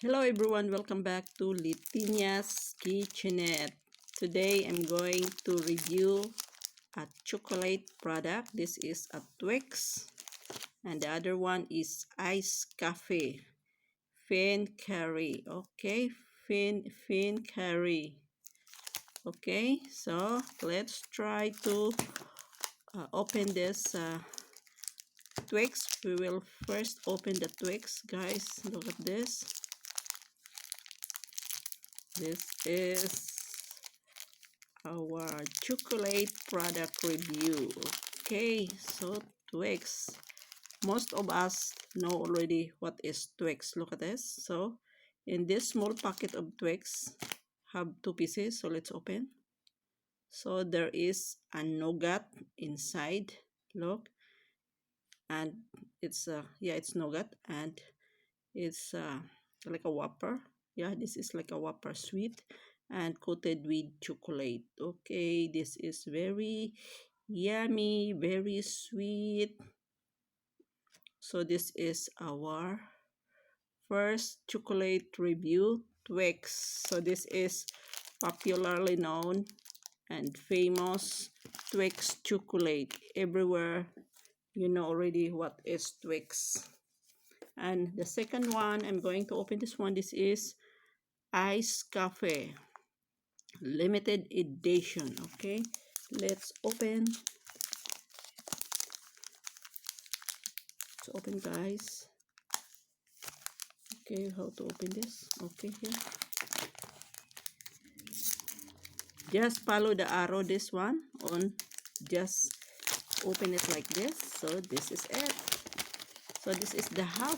Hello everyone, welcome back to Leytenia'S Kitchenette. Today I'm going to review a chocolate product. This is a Twix and the other one is iced coffee. Fin curry. Okay, fin curry. Okay, so let's try to open this Twix. We will first open the Twix, guys. Look at this. This is our chocolate product review. Okay, so Twix. Most of us know already what is Twix. Look at this. So in this small packet of Twix have 2 pieces. So let's open. So there is a nougat inside. Look, and it's it's nougat, and it's like a Whopper. Yeah, this is like a Whopper sweet and coated with chocolate. Okay, this is very yummy, very sweet. So this is our first chocolate review, Twix. So this is popularly known and famous Twix chocolate. Everywhere you know already what is Twix. And the second one, I'm going to open this one. This is iced coffee limited edition. Okay, let's open. Let's open, guys. Okay, how to open this? Okay, here. Just follow the arrow, this one on. Just open it like this. So this is it. So this is the half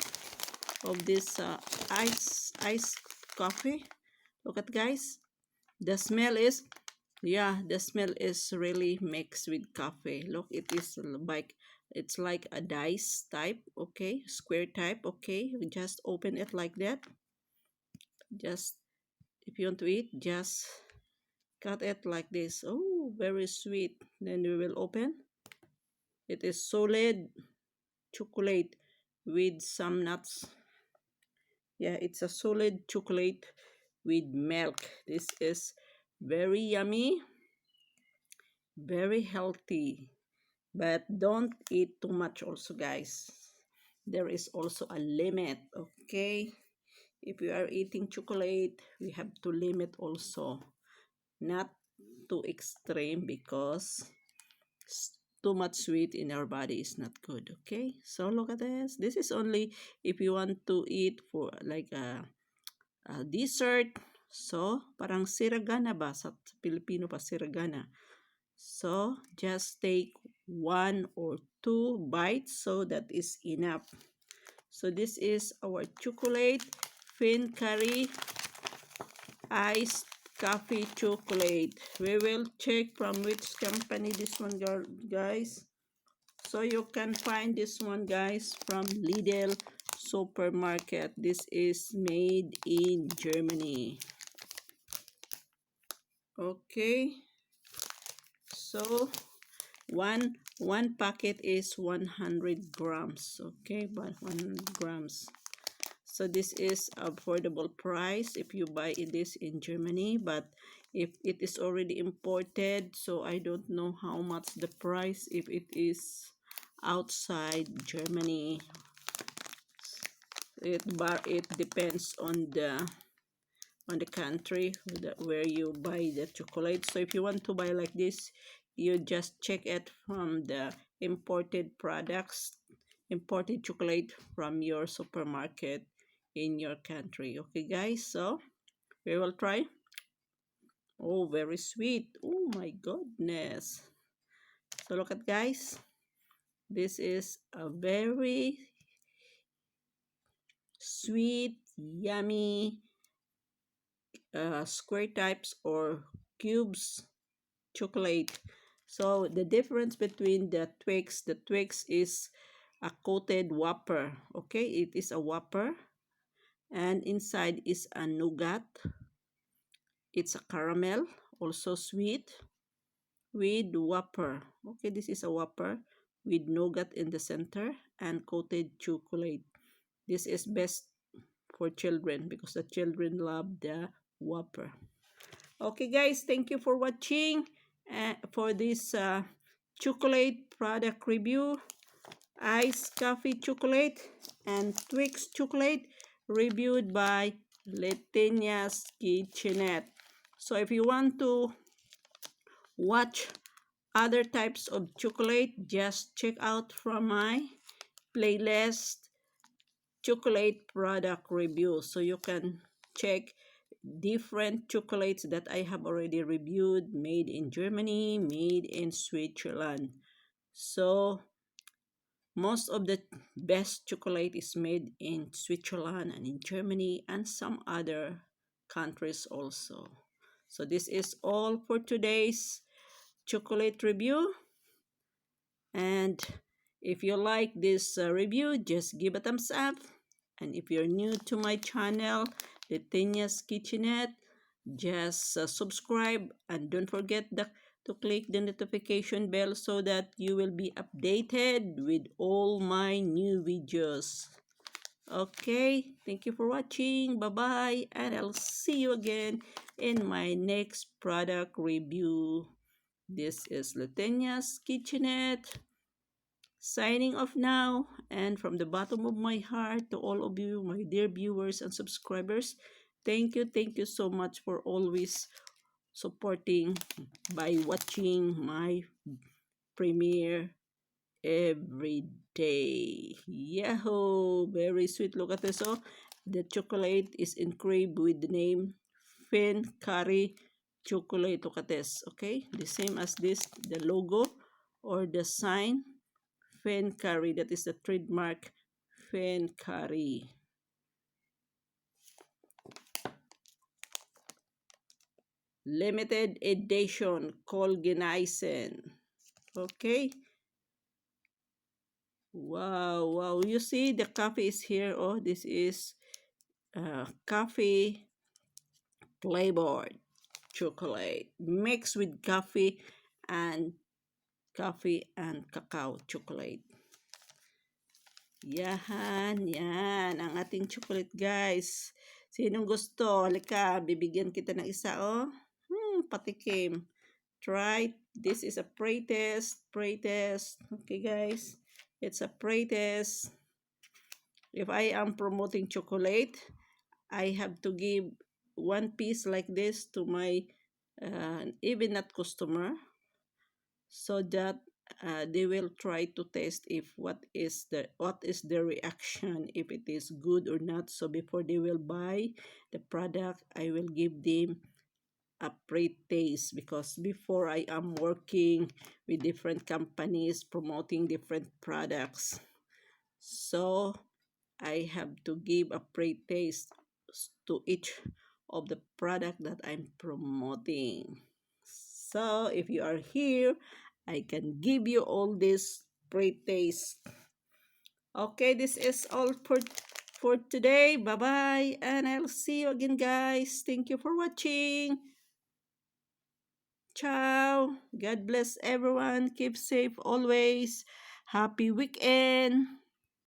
of this iced coffee. Look at, guys. The smell is, the smell is really mixed with coffee. Look, it is like, it's like a dice type. Okay, square type. Okay, we just open it like that. Just, if you want to eat, just cut it like this. Oh, very sweet. Then we will open. It is solid chocolate with some nuts. Yeah, it's a solid chocolate with milk. This is very yummy, very healthy, but don't eat too much also, guys. There is also a limit. Okay, if you are eating chocolate, we have to limit also, not too extreme, because too much sweet in our body is not good. Okay, so look at this. This is only if you want to eat for like a dessert. So parang siragana ba sa Filipino pa, siragana. So just take 1 or 2 bites, so that is enough. So this is our chocolate fin curry iced coffee chocolate. We will check from which company this one, guys. So you can find this one, guys, from Lidl supermarket. This is made in Germany. Okay, so one packet is 100 grams. Okay, but 100 grams. So this is affordable price if you buy this in Germany, but if it is already imported, so I don't know how much the price if it is outside Germany. It depends on the country where you buy the chocolate. So if you want to buy like this, you just check it from the imported products, imported chocolate from your supermarket in your country. Okay, guys, so we will try. Oh, very sweet. Oh my goodness. So look at, guys, this is a very sweet, yummy square types or cubes chocolate. So the difference between the Twix is a coated Whopper. Okay, it is a Whopper, and inside is a nougat. It's a caramel, also sweet, with Whopper. Okay, this is a Whopper with nougat in the center and coated chocolate. This is best for children because the children love the Whopper. Okay guys, thank you for watching for this chocolate product review. Iced coffee chocolate and Twix chocolate reviewed by Leytenia'S Kitchenette. So if you want to watch other types of chocolate, just check out from my playlist chocolate product review, so you can check different chocolates that I have already reviewed, made in Germany, made in Switzerland. So most of the best chocolate is made in Switzerland and in Germany and some other countries also. So this is all for today's chocolate review. And if you like this review, just give a thumbs up. And if you're new to my channel, Leytenia'S Kitchenette, just subscribe and don't forget to click the notification bell so that you will be updated with all my new videos. Okay, thank you for watching. Bye-bye, and I'll see you again in my next product review. This is Leytenia'S Kitchenette signing off now, and from the bottom of my heart to all of you, my dear viewers and subscribers, thank you so much for always supporting by watching my premiere every day. Yahoo! Very sweet. Look at this. Oh, the chocolate is engraved with the name Fin Curry Chocolate. Look at this. Okay, the same as this, the logo or the sign. Fin Curry, that is the trademark Fin Curry. Limited edition Colgenisen. Okay. Wow. You see the coffee is here. Oh, this is coffee flavored chocolate mixed with and coffee and cacao chocolate. Yan ang ating chocolate guys. Sinong gusto? Halika, bibigyan kita ng isa oh. Patikim. Try. This is a pre-test. Okay guys, it's a pre-test. If I am promoting chocolate, I have to give one piece like this to my even not customer, so that they will try to test if what is the reaction, if it is good or not. So before they will buy the product, I will give them a pre-taste, because before I am working with different companies promoting different products, so I have to give a pre-taste to each of the product that I'm promoting. So if you are here, I can give you all this pre-taste. Okay, this is all for today. Bye-bye, and I'll see you again, guys. Thank you for watching. Ciao. God bless everyone. Keep safe always. Happy weekend.